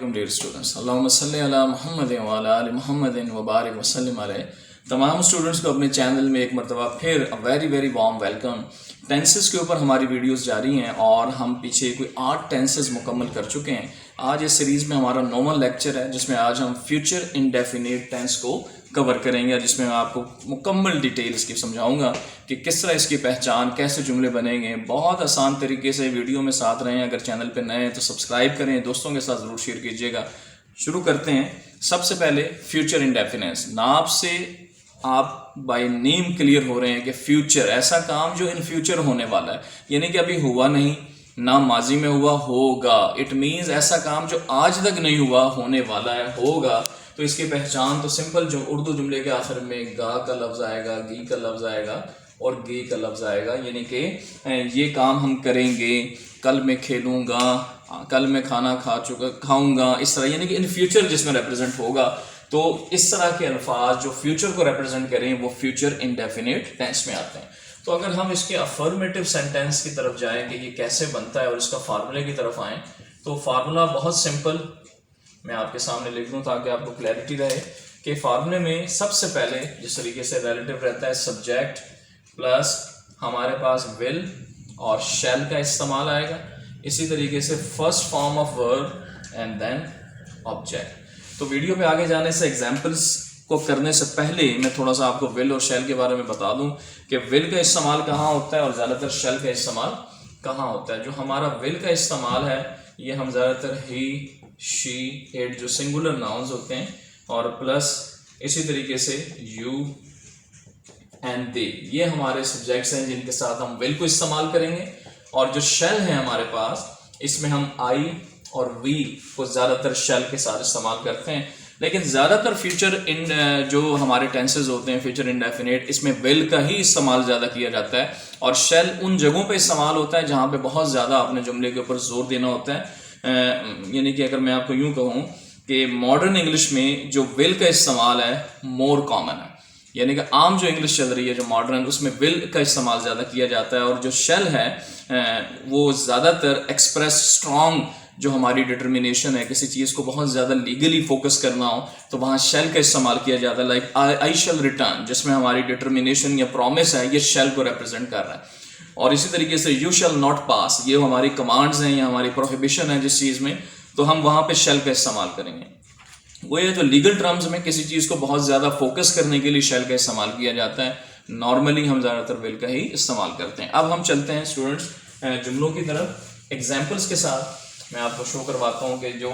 Assalamualaikum dear students. Allahumma salli ala Muhammadin wa ala ali Muhammadin wa barik wa sallim अलैहि। तमाम students को अपने channel में एक मरतबा फिर very very warm welcome. Tenses के ऊपर हमारी वीडियोस जारी हैं और हम पीछे कोई 8 टेंसेस मुकम्मल कर चुके हैं। आज इस सीरीज़ में हमारा नॉर्मल लेक्चर है जिसमें आज हम फ्यूचर इंडेफिनिट टेंस को कवर करेंगे, जिसमें मैं आपको मुकम्मल डिटेल्स की समझाऊंगा कि किस तरह इसकी पहचान, कैसे जुमले बनेंगे। बहुत आसान तरीके से वीडियो में साथ रहें। अगर चैनल पे नए हैं तो सब्सक्राइब करें, दोस्तों के साथ ज़रूर शेयर कीजिएगा। शुरू करते हैं। सबसे पहले फ्यूचर इंडेफिनेट। नाम से आप बाय नेम क्लियर हो रहे हैं कि फ्यूचर ऐसा काम जो इन फ्यूचर होने वाला है, यानी कि अभी हुआ नहीं, ना माजी में हुआ, होगा। इट मीन्स ऐसा काम जो आज तक नहीं हुआ, होने वाला है, होगा। तो इसकी पहचान तो सिंपल, जो उर्दू जुमले के आखिर में गा का लफ्ज़ आएगा, गी का लफ्ज़ आएगा और गे का लफ्ज़ आएगा, यानी कि ये काम हम करेंगे, कल मैं खेलूँगा, कल मैं खाना खाऊंगा, इस तरह, यानी कि इन फ्यूचर जिसमें रिप्रेजेंट होगा। तो इस तरह के अल्फाज जो फ्यूचर को रिप्रेजेंट करें वो फ्यूचर इंडेफिनिट टेंस में आते हैं। तो अगर हम इसके अफर्मेटिव सेंटेंस की तरफ जाएं कि ये कैसे बनता है और इसका फार्मूले की तरफ आएँ, तो फार्मूला बहुत सिंपल मैं आपके सामने लिख दूँ ताकि आपको क्लैरिटी रहे कि फार्मूले में सबसे पहले जिस तरीके से रिलेटिव रहता है, सब्जेक्ट प्लस हमारे पास विल और शैल का इस्तेमाल आएगा। इसी तरीके से first form of verb and then object. तो वीडियो पे आगे जाने से, एग्जाम्पल्स को करने से पहले मैं थोड़ा सा आपको विल और शैल के बारे में बता दूं कि विल का इस्तेमाल कहाँ होता है और ज़्यादातर शैल का इस्तेमाल कहाँ होता है। जो हमारा विल का इस्तेमाल है ये हम ज़्यादातर ही, शी, इट जो सिंगुलर नाउन्स होते हैं, और प्लस इसी तरीके से यू एंड दे, ये हमारे सब्जेक्ट्स हैं जिनके साथ हम विल को इस्तेमाल करेंगे। और जो शैल है हमारे पास, इसमें हम आई और वी को ज़्यादातर शैल के साथ इस्तेमाल करते हैं। लेकिन ज़्यादातर फ्यूचर इन जो हमारे टेंसेज होते हैं फ्यूचर इंडेफिनिट, इसमें विल का ही इस्तेमाल ज़्यादा किया जाता है और शैल उन जगहों पे इस्तेमाल होता है जहाँ पे बहुत ज़्यादा अपने जुमले के ऊपर जोर देना होता है। यानी कि अगर मैं आपको यूँ कहूँ कि मॉडर्न इंग्लिश में जो विल का इस्तेमाल है मोर कॉमन है, यानी कि आम जो इंग्लिश चल रही है जो मॉडर्न, उसमें विल का इस्तेमाल ज़्यादा किया जाता है। और जो शेल है वो ज़्यादातर एक्सप्रेस स्ट्रॉन्ग जो हमारी डिटर्मिनेशन है, किसी चीज़ को बहुत ज़्यादा लीगली फोकस करना हो तो वहाँ शेल का इस्तेमाल किया जाता है। लाइक आई शैल रिटर्न, जिसमें हमारी डिटर्मिनेशन या प्रॉमिस है, ये शेल को रिप्रेजेंट कर रहा है। और इसी तरीके से यू शैल नॉट पास, ये हमारी कमांड्स हैं या हमारी प्रोहिबिशन है जिस चीज़ में, तो हम वहाँ पे शेल का इस्तेमाल करेंगे। वो ये जो लीगल टर्म्स में किसी चीज़ को बहुत ज़्यादा फोकस करने के लिए शेल का इस्तेमाल किया जाता है। नॉर्मली हम ज़्यादातर विल का ही इस्तेमाल करते हैं। अब हम चलते हैं स्टूडेंट्स जुमलों की तरफ। एग्जाम्पल्स के साथ मैं आपको शो करवाता हूँ कि जो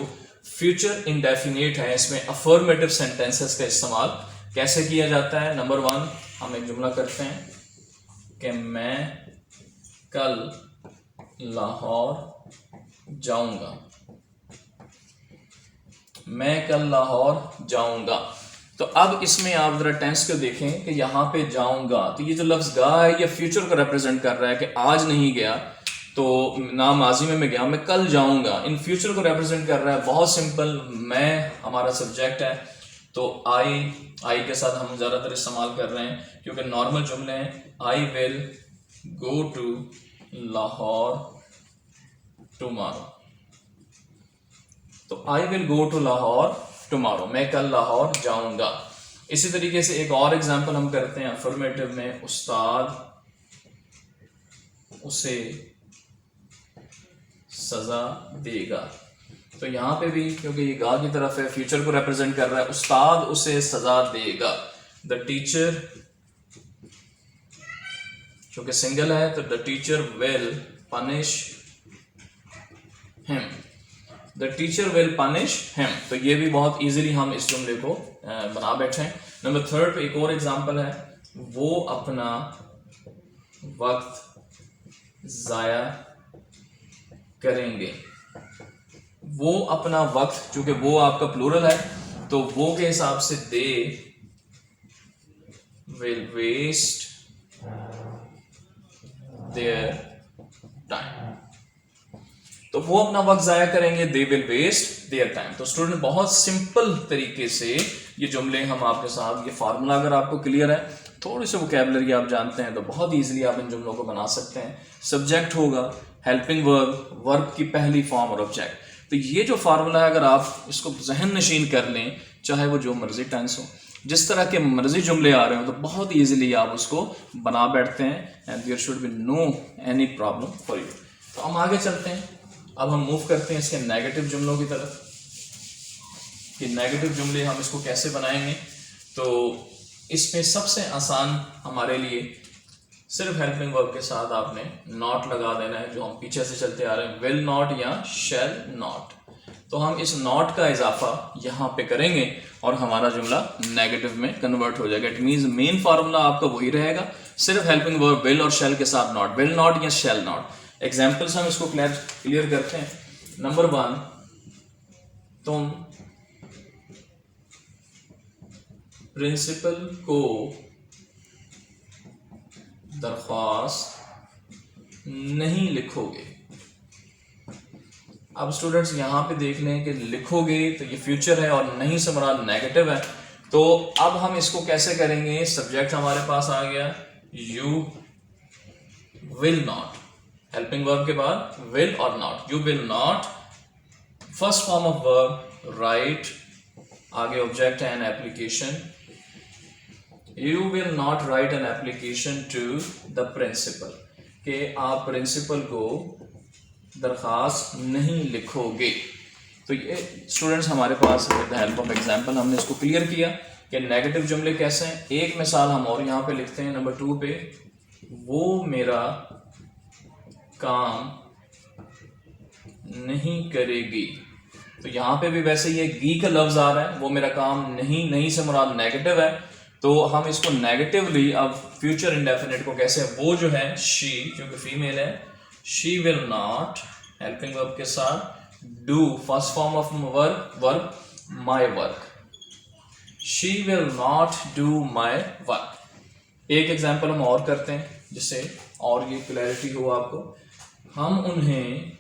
फ्यूचर इंडेफिनिट है इसमें अफर्मेटिव सेंटेंसेस का इस्तेमाल कैसे किया जाता है। नंबर 1 हम एक जुमला करते हैं कि मैं कल लाहौर जाऊंगा। मैं कल लाहौर जाऊंगा। तो अब इसमें आप जरा टेंस को देखें कि यहाँ पे जाऊंगा, तो ये जो लफ्ज़ गा है ये फ्यूचर को रिप्रेजेंट कर रहा है कि आज नहीं गया, तो ना माजी में मैं गया, मैं कल जाऊंगा। इन फ्यूचर को रिप्रेजेंट कर रहा है। बहुत सिंपल, मैं हमारा सब्जेक्ट है तो आई के साथ हम ज़्यादातर इस्तेमाल कर रहे हैं क्योंकि नॉर्मल जुमले हैं। I will go to Lahore tomorrow, तो I will go to Lahore tomorrow, मैं कल लाहौर जाऊंगा। इसी तरीके से एक और एग्जांपल हम करते हैं अफर्मेटिव में, उस्ताद उसे सजा देगा। तो यहां पे भी क्योंकि ये गा की तरफ है, फ्यूचर को रिप्रेजेंट कर रहा है, उस्ताद उसे सजा देगा। द टीचर, क्योंकि सिंगल है तो the teacher will punish him, the teacher will punish him. तो ये भी बहुत इजीली हम इस जुमले को बना बैठे हैं। नंबर 3 पे एक और एग्जांपल है, वो अपना वक्त जाया करेंगे। वो अपना वक्त, चूंकि वो आपका प्लूरल है तो वो के हिसाब से they will waste their time, तो वो अपना वक्त जाया करेंगे, they will waste their time. तो स्टूडेंट बहुत सिंपल तरीके से ये जुमले हम आपके साथ, ये फार्मूला अगर आपको क्लियर है, थोड़ी सी वोकैबुलरी आप जानते हैं तो बहुत इजीली आप इन जुमलों को बना सकते हैं। सब्जेक्ट होगा हेल्पिंग वर्ब, वर्ब की पहली फॉर्म और ऑब्जेक्ट। तो ये जो फार्मूला है अगर आप इसको जहन नशीन कर लें, चाहे वो जो मर्जी टेंस हो, जिस तरह के मर्जी जुमले आ रहे हो, तो बहुत ईजिली आप उसको बना बैठते हैं and there should be no any problem for you. तो हम आगे चलते हैं, अब हम मूव करते हैं इसके नेगेटिव जुमलों की तरफ कि नेगेटिव जुमले हम इसको कैसे बनाएंगे। तो इसमें सबसे आसान हमारे लिए सिर्फ हेल्पिंग वर्ब के साथ आपने नॉट लगा देना है, जो हम पीछे से चलते आ रहे हैं, विल नॉट या शैल नॉट। तो हम इस नॉट का इजाफा यहाँ पे करेंगे और हमारा जुमला नेगेटिव में कन्वर्ट हो जाएगा। इट मीन्स मेन फार्मूला आपका वही रहेगा, सिर्फ हेल्पिंग वर्ब विल और शैल के साथ नॉट, विल नॉट या शैल नॉट। एग्जाम्पल्स हम इसको क्लियर करते हैं। नंबर 1, तुम प्रिंसिपल को दरख्वास्त नहीं लिखोगे। अब स्टूडेंट्स यहाँ पे देख लें कि लिखोगे तो ये फ्यूचर है और नहीं से मुराद नेगेटिव है। तो अब हम इसको कैसे करेंगे, सब्जेक्ट हमारे पास आ गया, you will not, helping verb के बाद विल और not, you will not, first form of verb right, आगे ऑब्जेक्ट है an application, you will not write an application to the principal, कि आप प्रिंसिपल को दरख्वास्त नहीं लिखोगे। तो ये स्टूडेंट्स हमारे पास with the help of example हमने इसको क्लियर किया कि नेगेटिव जुमले कैसे हैं। एक मिसाल हम और यहाँ पे लिखते हैं नंबर 2 पे, वो मेरा काम नहीं करेगी। तो यहाँ पे भी वैसे ये गी का लफ्ज आ रहा है, वो मेरा काम नहीं से मुराद नेगेटिव है। तो हम इसको नेगेटिवली अब फ्यूचर इंडेफिनिट को कैसे, वो जो है शी, क्योंकि फीमेल है, she will not helping verb के साथ do, first form of verb my work, she will not do my work. एक एग्जाम्पल हम और करते हैं जिससे और ये क्लैरिटी हो आपको। हम उन्हें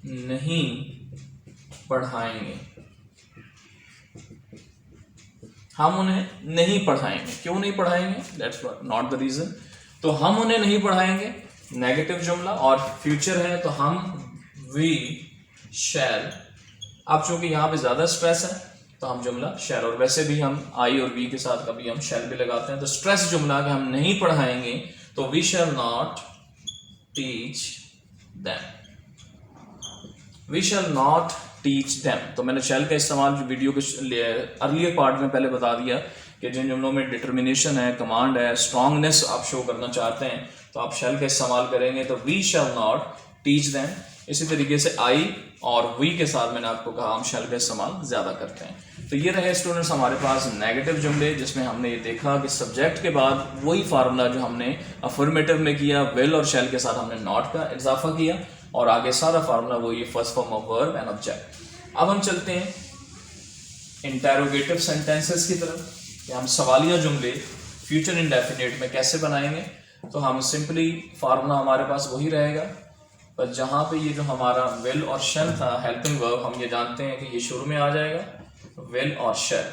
नहीं पढ़ाएंगे, हम उन्हें नहीं पढ़ाएंगे। क्यों नहीं पढ़ाएंगे, दैट्स नॉट द रीजन। तो हम उन्हें नहीं पढ़ाएंगे, नेगेटिव जुमला, और फ्यूचर है तो हम वी शैल। अब चूंकि यहाँ पे ज्यादा स्ट्रेस है तो हम जुमला शैल, और वैसे भी हम आई और वी के साथ कभी हम शैल भी लगाते हैं। तो स्ट्रेस जुमला कि हम नहीं पढ़ाएंगे तो we shall not teach them, we shall not teach them. तो मैंने शैल का इस्तेमाल वीडियो के अर्लियर पार्ट में पहले बता दिया कि जिन जुमलों में डिटर्मिनेशन है, कमांड है, स्ट्रांगनेस आप शो करना चाहते हैं तो आप शैल का इस्तेमाल करेंगे। तो we shall not teach them. इसी तरीके से आई और वी के साथ मैंने आपको कहा हम शैल का इस्तेमाल ज्यादा करते हैं। तो ये रहे स्टूडेंट्स हमारे पास नेगेटिव जुमले, जिसमें हमने ये देखा कि सब्जेक्ट के बाद वही फार्मूला जो हमने अफर्मेटिव में किया, विल और शैल के साथ हमने नॉट का इजाफा किया, और आगे सारा फार्मूला वही first form of verb and object. अब हम चलते हैं इंटेरोगेटिव सेंटेंसेस की तरफ, कि हम सवालिया जुमले फ्यूचर इंडेफिनिट में कैसे बनाएंगे। तो हम सिंपली फार्मूला हमारे पास वही रहेगा, पर जहाँ पे ये जो हमारा विल और शैल था हेल्पिंग वर्ब, हम ये जानते हैं कि ये शुरू में आ जाएगा, विल और शैल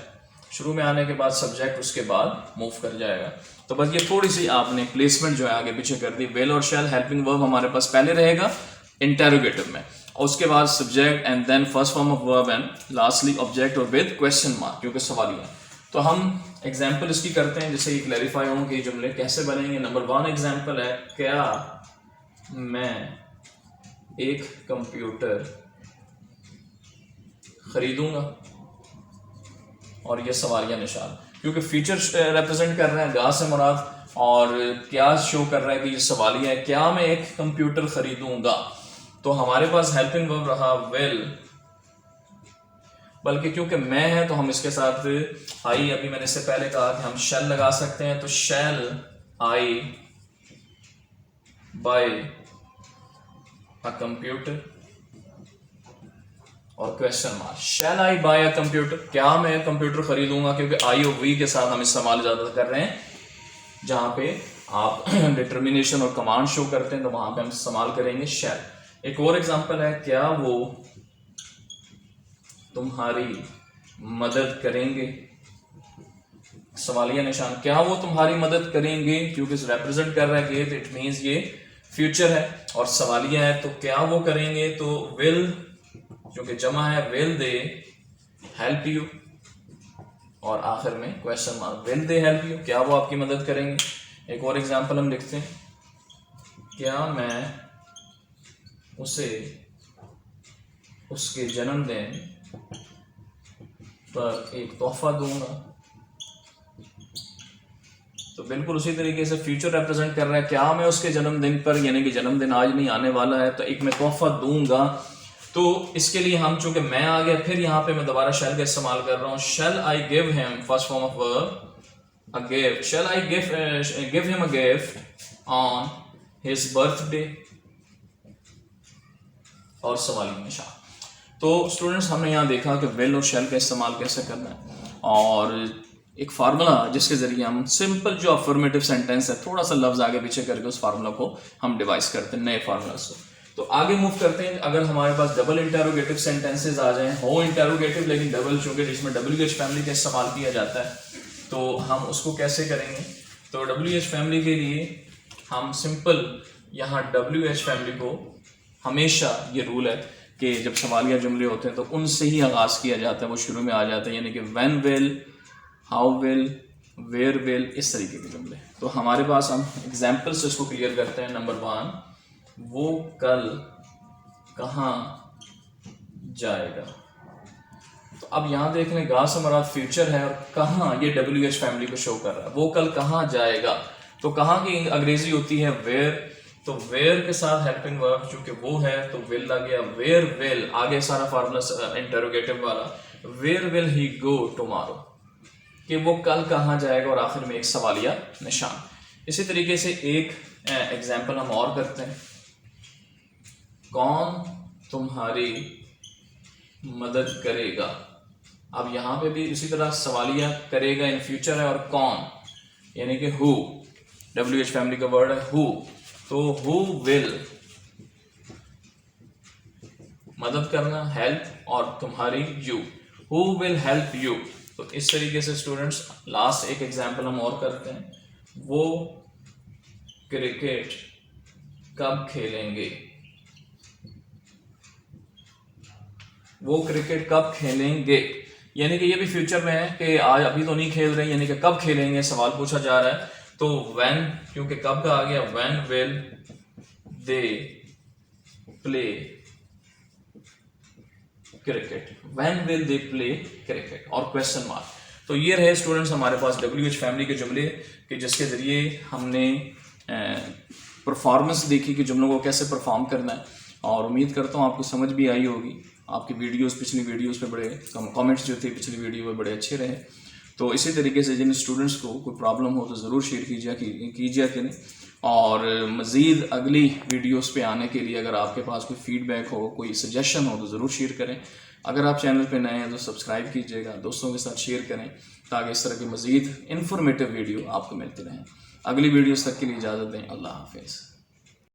शुरू में आने के बाद सब्जेक्ट उसके बाद मूव कर जाएगा। तो बस ये थोड़ी सी आपने प्लेसमेंट जो है आगे पीछे कर दी। विल और शैल हेल्पिंग वर्ब हमारे पास पहले रहेगा इंटेरोगेटिव में, और उसके बाद subject and then first form of verb and lastly object और विद क्वेश्चन मार्क, क्योंकि सवालिया। तो हम एग्जाम्पल इसकी करते हैं जिससे ये क्लैरिफाई हों कि ये जुमले कैसे बनेंगे। नंबर 1 एग्जाम्पल है, क्या मैं एक कंप्यूटर खरीदूंगा, और ये सवालिया निशान, क्योंकि फ्यूचर रिप्रेजेंट कर रहे हैं, गा से मुराद, और क्या शो कर रहा है कि ये सवालिया है, क्या मैं एक कंप्यूटर खरीदूंगा। तो हमारे पास हेल्पिंग वर्ब रहा विल, बल्कि क्योंकि मैं है तो हम इसके साथ आई, अभी मैंने इससे पहले कहा कि हम शैल लगा सकते हैं। तो shall I buy a computer, और question mark, shall I buy a computer, क्या मैं कंप्यूटर खरीदूंगा, क्योंकि आई और वी के साथ हम इस्तेमाल ज्यादा कर रहे हैं। जहां पे आप डिटर्मिनेशन और कमांड शो करते हैं तो वहां पे हम इस्तेमाल करेंगे शैल। एक और एग्जांपल है, क्या वो तुम्हारी मदद करेंगे, सवालिया निशान, क्या वो तुम्हारी मदद करेंगे, क्योंकि रिप्रेजेंट कर रहा है कि इट मींस ये फ्यूचर है और सवालिया है, तो क्या वो करेंगे, तो विल जो कि जमा है, विल दे हेल्प यू, और आखिर में question mark, will they help you, क्या वो आपकी मदद करेंगे। एक और एग्जांपल हम लिखते हैं, क्या मैं उसे उसके जन्मदिन पर एक तोहफा दूंगा। तो बिल्कुल उसी तरीके से फ्यूचर रिप्रेजेंट कर रहा है, क्या मैं उसके जन्मदिन पर, यानी कि जन्मदिन आज नहीं आने वाला है, तो एक मैं तोहफा दूंगा। तो इसके लिए हम चूंकि मैं आ गया, फिर यहाँ पे मैं दोबारा शेल का इस्तेमाल कर रहा हूँ। Shall I give him, first form of verb, a gift, shall I give him a gift on his birthday, और सवाली निशान। तो स्टूडेंट्स हमने यहाँ देखा कि विल और शेल का इस्तेमाल कैसे करना है, और एक फार्मूला जिसके जरिए हम सिंपल जो अफर्मेटिव सेंटेंस है थोड़ा सा लफ्ज आगे पीछे करके उस फार्मूला को हम डिवाइस करते हैं नए फार्मूला से। तो आगे मूव करते हैं। अगर हमारे पास डबल इंटेरोगेटिव सेंटेंसेस आ जाएं, हो इंटेरोगेटिव लेकिन डबल, चूंकि जिसमें WH फैमिली का इस्तेमाल किया जाता है, तो हम उसको कैसे करेंगे। तो WH फैमिली के लिए हम सिंपल यहाँ WH फैमिली को हमेशा ये रूल है कि जब सवालिया जुमले होते हैं तो उनसे ही आगाज किया जाता है, वो शुरू में आ जाते हैं, यानी कि when will, how will, where will, इस तरीके के जुमले। तो हमारे पास हम एग्जाम्पल से इसको क्लियर करते हैं। नंबर 1, वो कल कहाँ जाएगा। तो अब यहाँ देख लें, गा से मुराद फ्यूचर है और कहाँ ये WH फैमिली को शो कर रहा है। वो कल कहाँ जाएगा, तो कहाँ की अंग्रेजी होती है वेयर, तो वेयर के साथ हेल्पिंग वर्ब चूंकि वो है तो विल लग गया। वेयर विल, आगे सारा फार्मूला इंटरोगेटिव वाला, where will he go tomorrow, कि वो कल कहाँ जाएगा, और आखिर में एक सवालिया निशान। इसी तरीके से एक एग्जाम्पल हम और करते हैं, कौन तुम्हारी मदद करेगा। अब यहाँ पे भी इसी तरह सवालिया करेगा इन फ्यूचर है, और कौन यानी कि हु, WH फैमिली का वर्ड है हु, तो हु विल मदद करना, हेल्प, और तुम्हारी you, who will help you. तो इस तरीके से स्टूडेंट्स लास्ट एक एग्जाम्पल हम और करते हैं, वो क्रिकेट कब खेलेंगे। वो क्रिकेट कब खेलेंगे, यानी कि ये भी फ्यूचर में है कि आज अभी तो नहीं खेल रहे, यानी कि कब खेलेंगे सवाल पूछा जा रहा है। तो व्हेन, क्योंकि कब का आ गया, when will they play cricket, when will they play cricket, और क्वेश्चन मार्क। तो ये रहे स्टूडेंट्स हमारे पास WH फैमिली के जुमले कि जिसके जरिए हमने परफॉर्मेंस देखी कि जुमलों को कैसे परफॉर्म करना है, और उम्मीद करता हूँ आपको समझ भी आई होगी। आपकी वीडियोस, पिछली वीडियोस पे बड़े कमेंट्स जो थे पिछली वीडियो में बड़े अच्छे रहे। तो इसी तरीके से जिन स्टूडेंट्स को कोई प्रॉब्लम हो तो ज़रूर शेयर कीजिए करें, और मज़ीद अगली वीडियोस पे आने के लिए अगर आपके पास कोई फीडबैक हो, कोई सजेशन हो तो ज़रूर शेयर करें। अगर आप चैनल पे नए हैं तो सब्सक्राइब कीजिएगा, दोस्तों के साथ शेयर करें ताकि इस तरह की मज़ीद इन्फॉर्मेटिव वीडियो आपको मिलती रहें। अगली वीडियोस तक के लिए इजाज़त दें। अल्लाह हाफिज़।